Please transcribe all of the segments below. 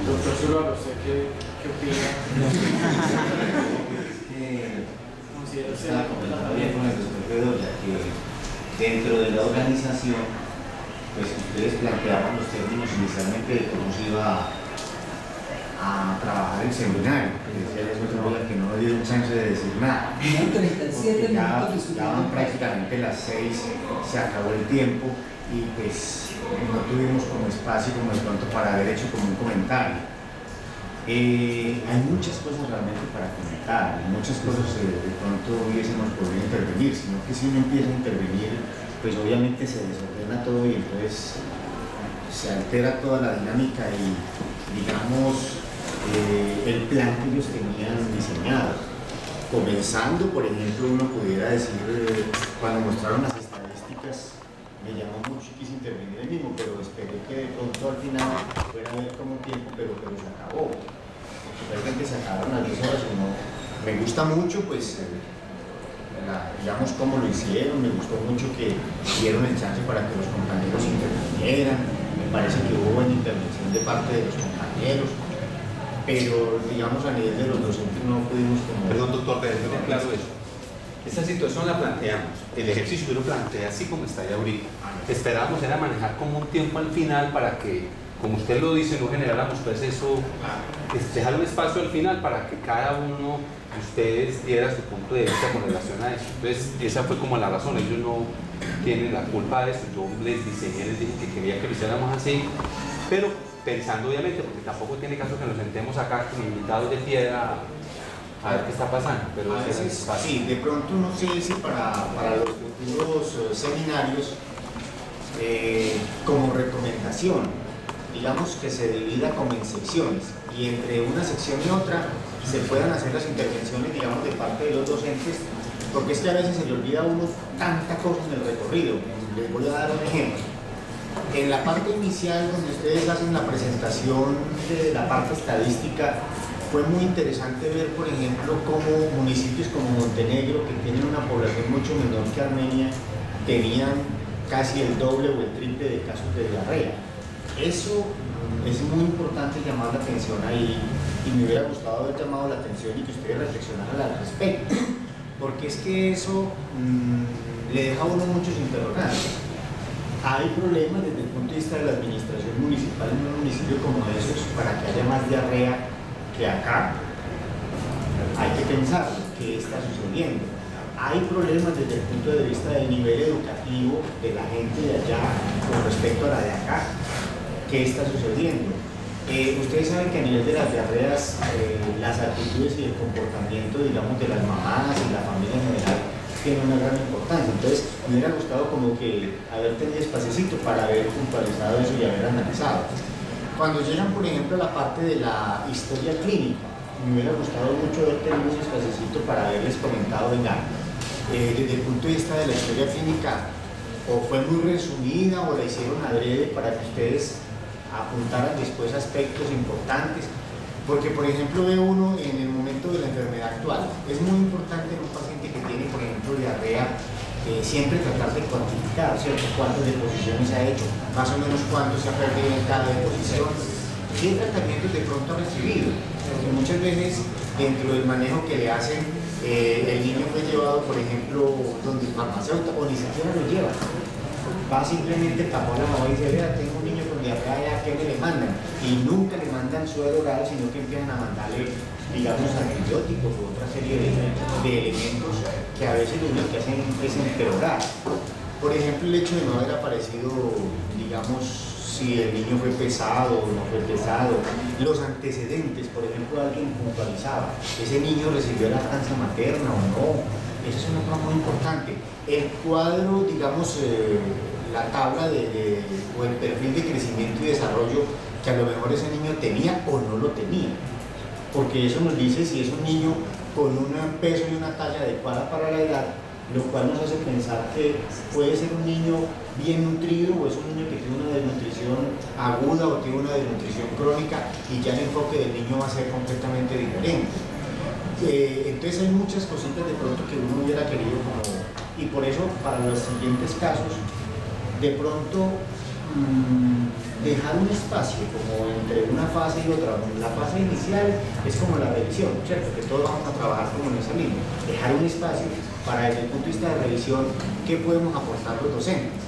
Doctor Zuluaga, ¿usted qué opina? Estaba comentando bien con el doctor Bedoya que dentro de la organización, pues ustedes planteaban los términos inicialmente de cómo se iba a trabajar el seminario, que decía el doctor Bedoya que no me dio un chance de decir nada, porque ya van prácticamente las 6, se acabó el tiempo y pues no tuvimos como espacio como de pronto para haber hecho como un comentario. Hay muchas cosas realmente para comentar, muchas cosas de pronto hubiésemos podido intervenir, sino que si uno empieza a intervenir, pues obviamente se desordena todo y entonces se altera toda la dinámica y digamos el plan que ellos tenían diseñado. Comenzando, por ejemplo, uno pudiera decir, cuando mostraron las estadísticas, me llamó mucho y quise intervenir el mismo, pero esperé que de pronto al final fuera a ver como tiempo, pero se acabó. Realmente se acabaron las 2 horas y no. Me gusta mucho, pues, digamos cómo lo hicieron, me gustó mucho que dieron el chance para que los compañeros intervinieran, me parece que hubo buena intervención de parte de los compañeros, pero digamos a nivel de los docentes no pudimos como... Perdón, doctor, pero tener claro eso. Esta situación la planteamos, el ejercicio yo lo planteé así como está ya ahorita. Esperábamos era manejar como un tiempo al final para que, como usted lo dice, no generáramos pues eso, dejar un espacio al final para que cada uno de ustedes diera su punto de vista con relación a eso. Entonces, esa fue como la razón, ellos no tienen la culpa de eso. Yo les diseñé, les dije que quería que lo hiciéramos así, pero pensando obviamente, porque tampoco tiene caso que nos sentemos acá como invitados de piedra a ver qué está pasando. Pero a veces, sí, de pronto no sé si para los futuros seminarios, como recomendación, digamos que se divida como en secciones y entre una sección y otra se puedan hacer las intervenciones, digamos, de parte de los docentes, porque es que a veces se le olvida a uno tanta cosa en el recorrido. Les voy a dar un ejemplo. En la parte inicial, donde ustedes hacen la presentación de la parte estadística, fue muy interesante ver, por ejemplo, cómo municipios como Montenegro, que tienen una población mucho menor que Armenia, tenían casi el doble o el triple de casos de diarrea. Eso es muy importante llamar la atención ahí y me hubiera gustado haber llamado la atención y que ustedes reflexionaran al respecto, porque es que eso le deja a uno muchos interrogantes. Hay problemas desde el punto de vista de la administración municipal en un municipio como esos para que haya más diarrea que acá. Hay que pensar qué está sucediendo. Hay problemas desde el punto de vista del nivel educativo de la gente de allá con respecto a la de acá. ¿Qué está sucediendo? Ustedes saben que a nivel de las diarreas, las actitudes y el comportamiento, digamos, de las mamás y la familia en general tiene una gran importancia. Entonces, me hubiera gustado como que haber tenido espacecito para haber puntualizado eso y haber analizado. Cuando llegan, por ejemplo, a la parte de la historia clínica, me hubiera gustado mucho haber tenido un espacecito para haberles comentado, venga, desde el punto de vista de la historia clínica, o fue muy resumida o la hicieron adrede para que ustedes apuntaran después aspectos importantes, porque por ejemplo ve uno en el momento de la enfermedad actual, es muy importante en un paciente que tiene por ejemplo diarrea, siempre tratar de cuantificar, ¿cierto? ¿Cuántas deposiciones se ha hecho? Más o menos cuánto se ha perdido en cada deposición, qué tratamientos de pronto ha recibido, porque muchas veces dentro del manejo que le hacen, el niño fue llevado por ejemplo donde el farmacéutico o ni siquiera lo lleva, va simplemente tapó la mamá y dice, vea, tengo un niño con diarrea, ¿qué le mandan? Y nunca le mandan suero oral, sino que empiezan a mandarle, digamos, antibióticos o otra serie de elementos que a veces lo único que hacen es empeorar. Por ejemplo, el hecho de no haber aparecido, digamos, si el niño fue pesado o no fue pesado, los antecedentes, por ejemplo, alguien puntualizaba, ese niño recibió lactancia materna o no, eso es una cosa muy importante. El cuadro, digamos, la tabla o el perfil de crecimiento y desarrollo que a lo mejor ese niño tenía o no lo tenía, porque eso nos dice si es un niño con un peso y una talla adecuada para la edad, lo cual nos hace pensar que puede ser un niño bien nutrido o es un niño que tiene una desnutrición aguda o tiene una desnutrición crónica y ya el enfoque del niño va a ser completamente diferente. Entonces hay muchas cositas de pronto que uno hubiera querido como, y por eso para los siguientes casos de pronto dejar un espacio como entre una fase y otra. La fase inicial es como la revisión, ¿cierto? Que todos vamos a trabajar como en esa línea. Dejar un espacio para, desde el punto de vista de revisión, qué podemos aportar los docentes.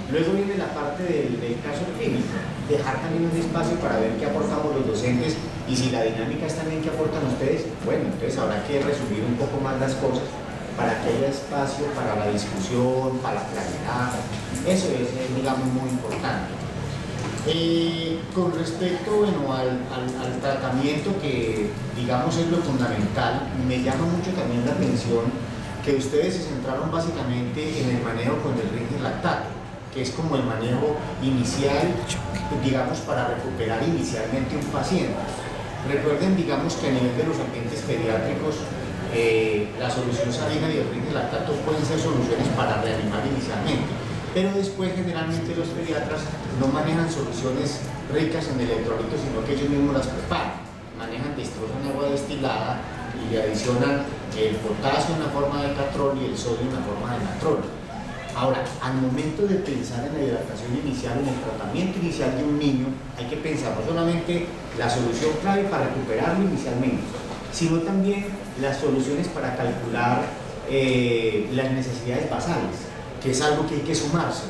Luego viene la parte del caso clínico, dejar también un espacio para ver qué aportamos los docentes y si la dinámica es también qué aportan ustedes, bueno, entonces habrá que resumir un poco más las cosas para que haya espacio para la discusión, para la claridad. Eso es, digamos, muy importante. Con respecto, bueno, al tratamiento, que digamos es lo fundamental, me llama mucho también la atención que ustedes se centraron básicamente en el manejo con el ring lactato, que es como el manejo inicial, digamos, para recuperar inicialmente un paciente. Recuerden, digamos, que a nivel de los ambientes pediátricos, la solución salina y el ring lactato pueden ser soluciones para reanimar inicialmente, pero después generalmente los pediatras no manejan soluciones ricas en electrolitos, sino que ellos mismos las preparan, manejan, destrozan agua destilada y le adicionan el potasio en la forma de catrol y el sodio en la forma de natrol. Ahora, al momento de pensar en la hidratación inicial, en el tratamiento inicial de un niño, hay que pensar no solamente la solución clave para recuperarlo inicialmente, sino también las soluciones para calcular las necesidades basales, que es algo que hay que sumarse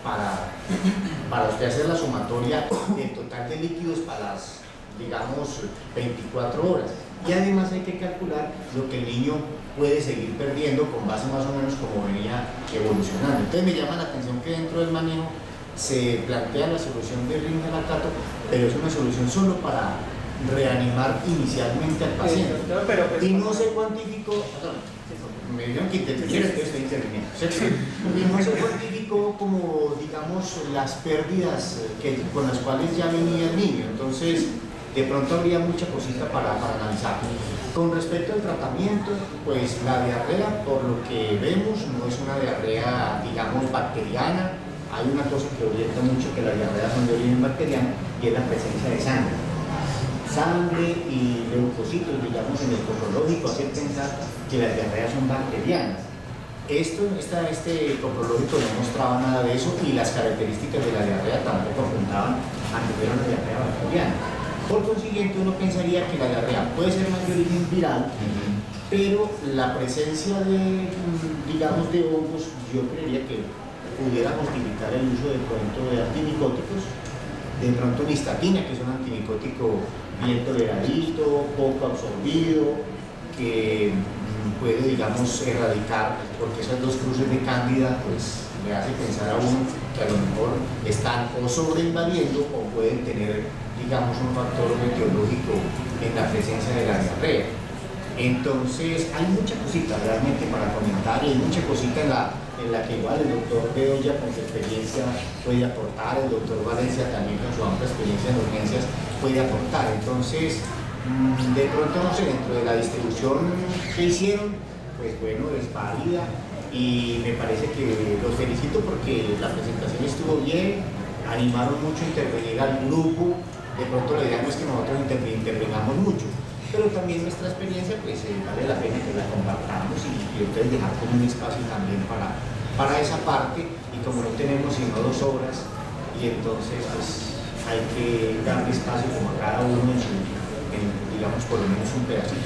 para usted hacer la sumatoria del total de líquidos para las, digamos, 24 horas. Y además hay que calcular lo que el niño puede seguir perdiendo con base más o menos como venía evolucionando. Entonces me llama la atención que dentro del manejo se plantea la solución del ring lactato, pero es una solución solo para reanimar inicialmente al paciente. Y no se cuantificó, me dijeron que interviniera, entonces estoy interviniendo, ¿cierto? Y no se cuantificó como, digamos, las pérdidas con las cuales ya venía el niño. Entonces, de pronto habría mucha cosita para analizar. Con respecto al tratamiento, pues la diarrea, por lo que vemos, no es una diarrea, digamos, bacteriana. Hay una cosa que orienta mucho que las diarreas son de origen bacteriano y es la presencia de sangre y leucocitos, digamos, en el coprológico, hacer pensar que las diarreas son bacterianas. Este coprológico no mostraba nada de eso y las características de la diarrea tampoco apuntaban a que fuera una diarrea bacteriana. Por consiguiente, uno pensaría que la diarrea puede ser más de origen viral, pero la presencia de, digamos, de hongos, yo creería que pudiera justificar el uso de pronto de antimicóticos, de pronto nistatina, que es un antimicótico bien toleradito, poco absorbido, que puede, digamos, erradicar, porque esas dos cruces de cándida, pues le hace pensar a uno que a lo mejor están o sobreinvadiendo o pueden tener, digamos, un factor meteorológico en la presencia de la diarrea. Entonces hay mucha cosita realmente para comentar y hay mucha cosita en la que igual el doctor Bedoya con su experiencia puede aportar, el doctor Valencia también con su amplia experiencia en urgencias puede aportar. Entonces, de pronto, no sé, dentro de la distribución que hicieron, pues bueno, es válida y me parece que los felicito porque la presentación estuvo bien, animaron mucho a intervenir al grupo. De pronto la idea no es que nosotros intervengamos mucho, pero también nuestra experiencia pues vale la pena que la compartamos y ustedes dejar como un espacio también para esa parte, y como no tenemos sino 2 horas y entonces pues hay que darle espacio como a cada uno en digamos por lo menos un pedacito.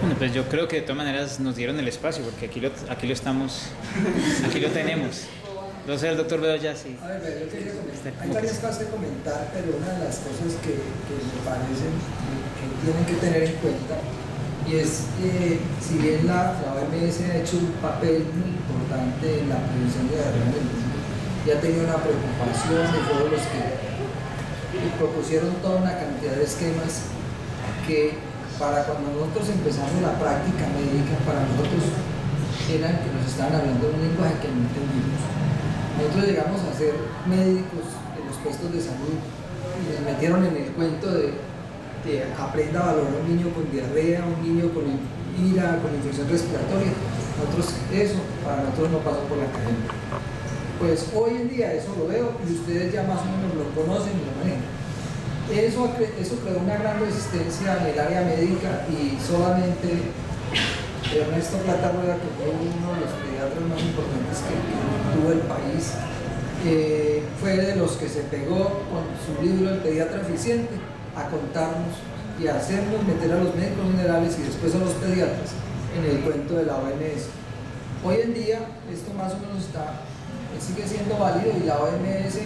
Bueno, pues yo creo que de todas maneras nos dieron el espacio porque aquí lo tenemos. Entonces el doctor Bedoya sí. A ver, yo quería comentar. Hay varias cosas que comentar, pero una de las cosas que me parecen que tienen que tener en cuenta, y es si bien la OMS ha hecho un papel muy importante en la prevención de diarrea en el mundo, y ha tenido una preocupación de todos los que propusieron toda una cantidad de esquemas que para cuando nosotros empezamos la práctica médica, para nosotros eran que nos estaban hablando un lenguaje que no entendimos. Nosotros llegamos a ser médicos en los puestos de salud y nos metieron en el cuento de aprenda a valorar a un niño con diarrea, un niño con ira, con infección respiratoria. Eso para nosotros no pasó por la academia. Pues hoy en día eso lo veo y ustedes ya más o menos lo conocen y lo manejan. Eso creó una gran resistencia en el área médica y solamente Ernesto Plata Rueda, que fue uno de los pediatras más importantes que tuvo el país, fue de los que se pegó con su libro El pediatra eficiente a contarnos y a hacernos meter a los médicos generales y después a los pediatras en el cuento de la OMS. Hoy en día esto más o menos sigue siendo válido y la OMS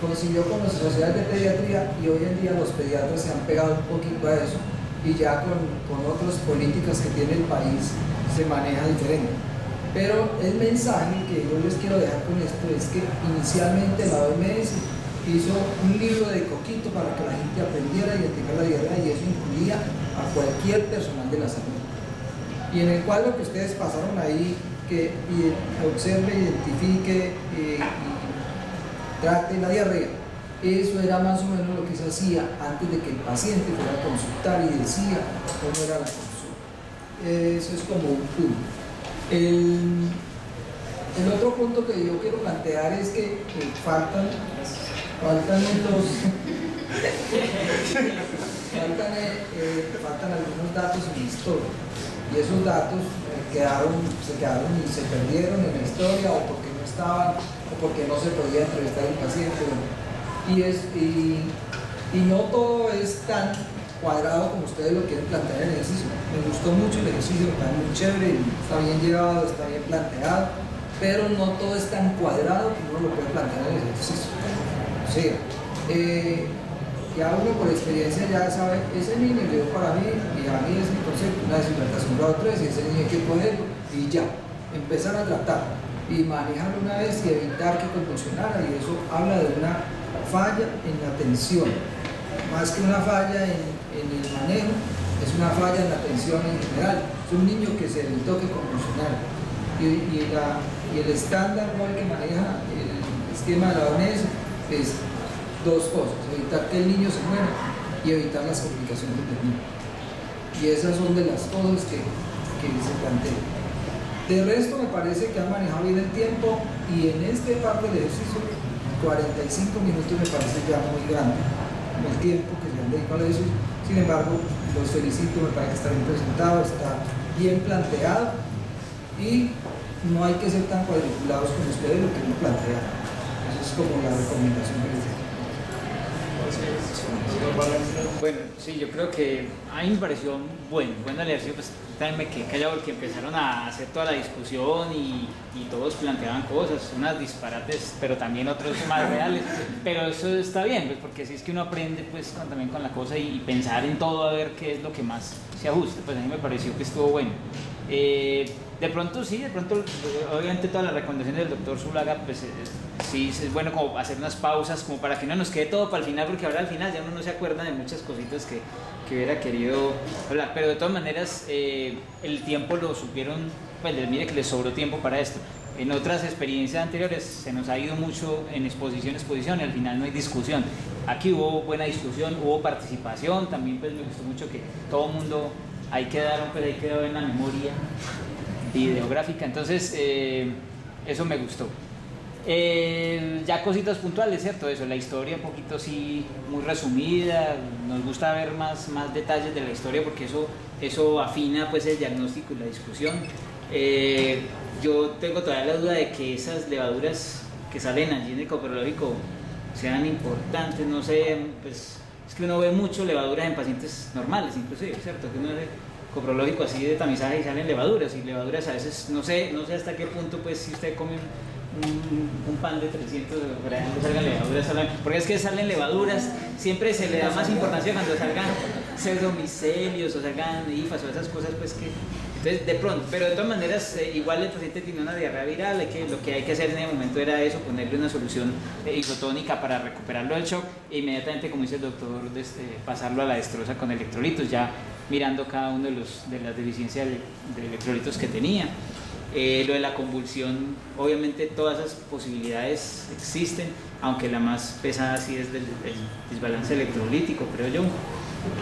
consiguió con las sociedades de pediatría y hoy en día los pediatras se han pegado un poquito a eso y ya con otras políticas que tiene el país se maneja diferente. Pero el mensaje que yo les quiero dejar con esto es que inicialmente la OMS hizo un libro de coquito para que la gente aprendiera a identificar la diarrea y eso incluía a cualquier personal de la salud. Y en el cual lo que ustedes pasaron ahí, que observe, identifique y trate la diarrea, eso era más o menos lo que se hacía antes de que el paciente fuera a consultar y decía cómo era la consulta. Eso es como un punto. El otro punto que yo quiero plantear es que faltan algunos datos en la historia y esos datos se quedaron y se perdieron en la historia o porque no estaban o porque no se podía entrevistar al paciente y no todo es tan cuadrado como ustedes lo quieren plantear en el ejercicio. Me gustó mucho el ejercicio, está muy chévere, está bien llevado, está bien planteado, pero no todo es tan cuadrado como uno lo puede plantear en el ejercicio. O sea, ya uno por experiencia ya sabe, ese niño llegó para mí y a mí es mi concepto, una deshidratación grado 3 y ese niño hay que ponerlo y ya, empezar a tratar y manejarlo una vez y evitar que convulsionara y eso habla de una falla en la atención, más que una falla en el manejo, es una falla en la atención en general. Es un niño que se evitó que convulsionara y el estándar que maneja el esquema de la OMS es dos cosas: evitar que el niño se muera y evitar las complicaciones del niño. Y esas son de las cosas que se plantean. De resto me parece que han manejado bien el tiempo y en esta parte del ejercicio 45 minutos me parece ya muy grande el tiempo que se han dedicado a eso. Sin embargo, los felicito, me parece que está bien presentado, está bien planteado y no hay que ser tan cuadriculados como ustedes lo que uno plantea. Esa es como la recomendación que les doy. Bueno, sí, yo creo que a mí me pareció bueno el ejercicio, pues también me quedé callado porque empezaron a hacer toda la discusión y todos planteaban cosas, unas disparates, pero también otros más reales, pero eso está bien, pues porque si es que uno aprende pues también con la cosa y pensar en todo a ver qué es lo que más se ajusta, pues a mí me pareció que estuvo bueno. De pronto obviamente todas las recomendaciones del doctor Zuluaga, pues sí es bueno como hacer unas pausas como para que no nos quede todo para el final, porque ahora al final ya uno no se acuerda de muchas cositas que hubiera querido hablar, pero de todas maneras el tiempo lo supieron, pues mire que les sobró tiempo para esto. En otras experiencias anteriores se nos ha ido mucho en exposición y al final no hay discusión. Aquí hubo buena discusión, hubo participación, también pues me gustó mucho que todo el mundo ahí quedó en la memoria videográfica, entonces eso me gustó. Ya cositas puntuales, ¿cierto? Eso, la historia un poquito sí, muy resumida, nos gusta ver más detalles de la historia porque eso afina pues el diagnóstico y la discusión. Yo tengo todavía la duda de que esas levaduras que salen allí en el coprológico sean importantes, no sé, pues es que uno ve mucho levaduras en pacientes normales inclusive, ¿cierto? Que uno ve coprológico así de tamizaje y salen levaduras y levaduras a veces, no sé hasta qué punto pues si usted come un pan de 300 que salgan levaduras, porque es que salen levaduras, siempre se le da más importancia cuando salgan pseudomicelios o salgan hifas o esas cosas pues que entonces de pronto, pero de todas maneras igual el paciente tiene una diarrea viral, lo que hay que hacer en el momento era eso, ponerle una solución isotónica para recuperarlo del shock e inmediatamente, como dice el doctor, pasarlo a la destroza con electrolitos, ya mirando cada uno de las deficiencias de electrolitos que tenía. Lo de la convulsión, obviamente todas esas posibilidades existen, aunque la más pesada sí es del desbalance electrolítico, creo yo.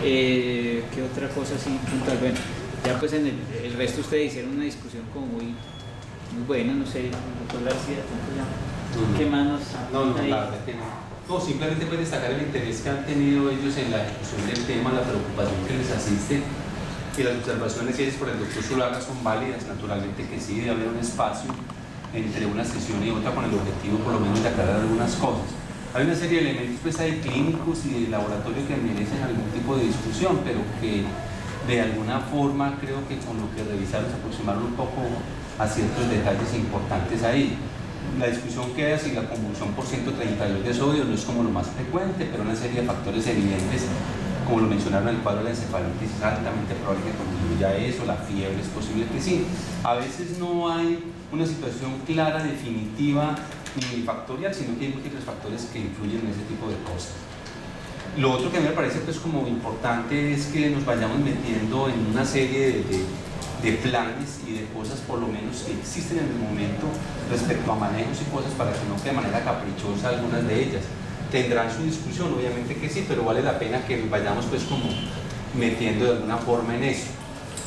¿Qué otra cosa así puntual? Bueno, ya pues en el resto ustedes hicieron una discusión como muy buena, no sé, doctor García, ¿qué más nos ahí? La verdad que no, simplemente pues destacar el interés que han tenido ellos en la discusión del tema, la preocupación que les asiste. Y las observaciones hechas por el doctor Zuluaga son válidas, naturalmente que sí, debe haber un espacio entre una sesión y otra con el objetivo por lo menos de aclarar algunas cosas. Hay una serie de elementos pues, ahí clínicos y de laboratorio que merecen algún tipo de discusión, pero que de alguna forma creo que con lo que revisaron se aproximaron un poco a ciertos detalles importantes ahí. La discusión queda si la convulsión por 132 de sodio no es como lo más frecuente, pero una serie de factores evidentes, como lo mencionaron en el cuadro de la encefalitis, es altamente probable que contribuya a eso, la fiebre es posible que sí. A veces no hay una situación clara, definitiva, ni factorial, sino que hay múltiples factores que influyen en ese tipo de cosas. Lo otro que a mí me parece pues, como importante es que nos vayamos metiendo en una serie de planes y de cosas por lo menos que existen en el momento respecto a manejos y cosas para que no quede de manera caprichosa algunas de ellas. Tendrán su discusión, obviamente que sí, pero vale la pena que nos vayamos pues como metiendo de alguna forma en eso.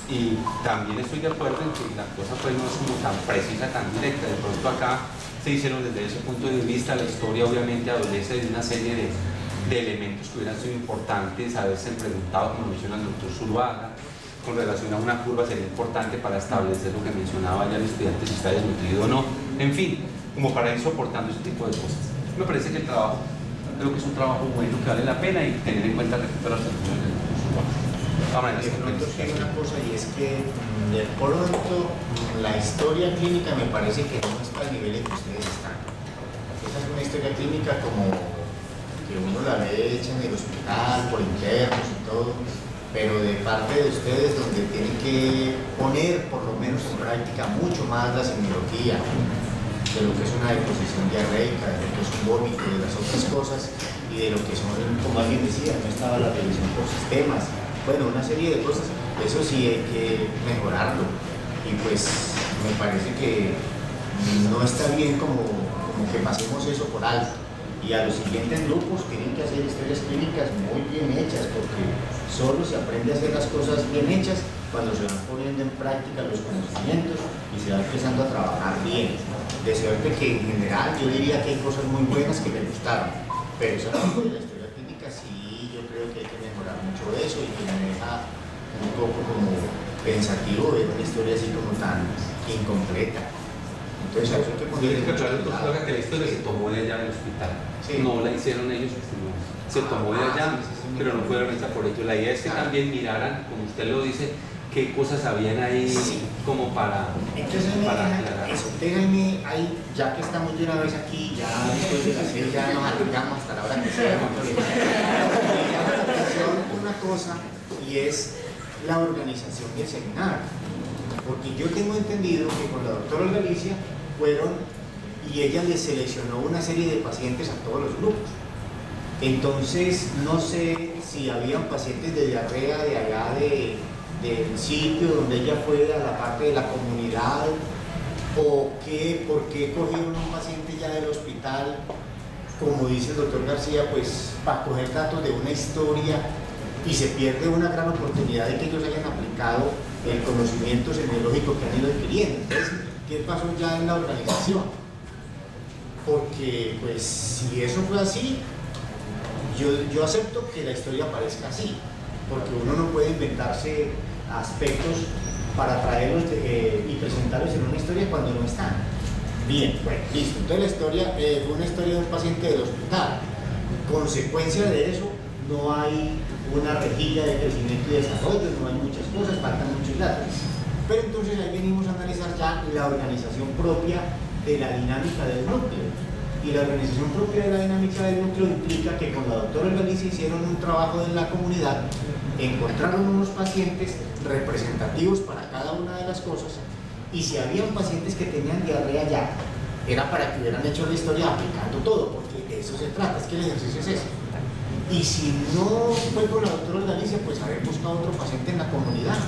Y también estoy de acuerdo en que la cosa pues no es como tan precisa, tan directa. De pronto acá se hicieron desde ese punto de vista, la historia obviamente adolece de una serie de elementos que hubieran sido importantes haberse preguntado, como menciona el doctor Zuluaga, con relación a una curva sería importante para establecer lo que mencionaba ya el estudiante si está desnutrido o no, en fin, como para ir soportando ese tipo de cosas. Me parece que el trabajo, creo que es un trabajo bueno que vale la pena y tener en cuenta el recursos de de pronto sí hay una cosa y es que de pronto la historia clínica me parece que no está al nivel en que ustedes están. Esa es una historia clínica como que uno la ve hecha en el hospital por internos y todo, pero de parte de ustedes donde tienen que poner por lo menos en práctica mucho más la semiología de lo que es una deposición diarreica, de lo que es un vómito, de las otras cosas y de lo que son, como alguien decía, no estaba la revisión por sistemas, bueno, una serie de cosas, eso sí hay que mejorarlo y pues me parece que no está bien como que pasemos eso por alto. Y a los siguientes grupos tienen que hacer historias clínicas muy bien hechas, porque solo se aprende a hacer las cosas bien hechas cuando se van poniendo en práctica los conocimientos y se va empezando a trabajar bien. De suerte que en general yo diría que hay cosas muy buenas que me gustaron, pero esa parte de la historia clínica sí, yo creo que hay que mejorar mucho eso y que me deja un poco como pensativo ver una historia así como tan incompleta. Entonces hay que poner que la historia se tomó de allá del hospital, sí. No la hicieron ellos, se tomó de allá, pero no fueron hechas por ellos. La idea es que también miraran, como usted lo dice, qué cosas habían ahí como para aclarar. Eso, déjenme ahí, ya que estamos de una vez aquí, ya después de las 6 ya nos alargamos hasta la hora que sea. Me llama la atención una cosa y es la organización del seminario. Porque yo tengo entendido que con la doctora Galicia fueron y ella les seleccionó una serie de pacientes a todos los grupos. Entonces, no sé si habían pacientes de diarrea de allá del sitio donde ella fue a la parte de la comunidad o por qué cogieron un paciente ya del hospital, como dice el doctor García, pues para coger datos de una historia y se pierde una gran oportunidad de que ellos hayan aplicado el conocimiento semiológico que han ido adquiriendo. Entonces, ¿qué pasó ya en la organización? Porque, pues, si eso fue así, yo acepto que la historia aparezca así, porque uno no puede inventarse aspectos para traerlos y presentarlos en una historia cuando no están. Bien, bueno, listo. Entonces la historia fue una historia de un paciente del hospital. Consecuencia de eso, no hay una rejilla de crecimiento y desarrollo, no hay muchas cosas, faltan muchos datos. Pero entonces ahí venimos a analizar ya la organización propia de la dinámica del núcleo. Y la organización propia de la dinámica del núcleo implica que con la doctora Galicia hicieron un trabajo en la comunidad, encontraron unos pacientes representativos para cada una de las cosas, y si habían pacientes que tenían diarrea ya, era para que hubieran hecho la historia aplicando todo, porque de eso se trata, es que el ejercicio es ese. Y si no fue con la doctora Galicia, pues haber buscado otro paciente en la comunidad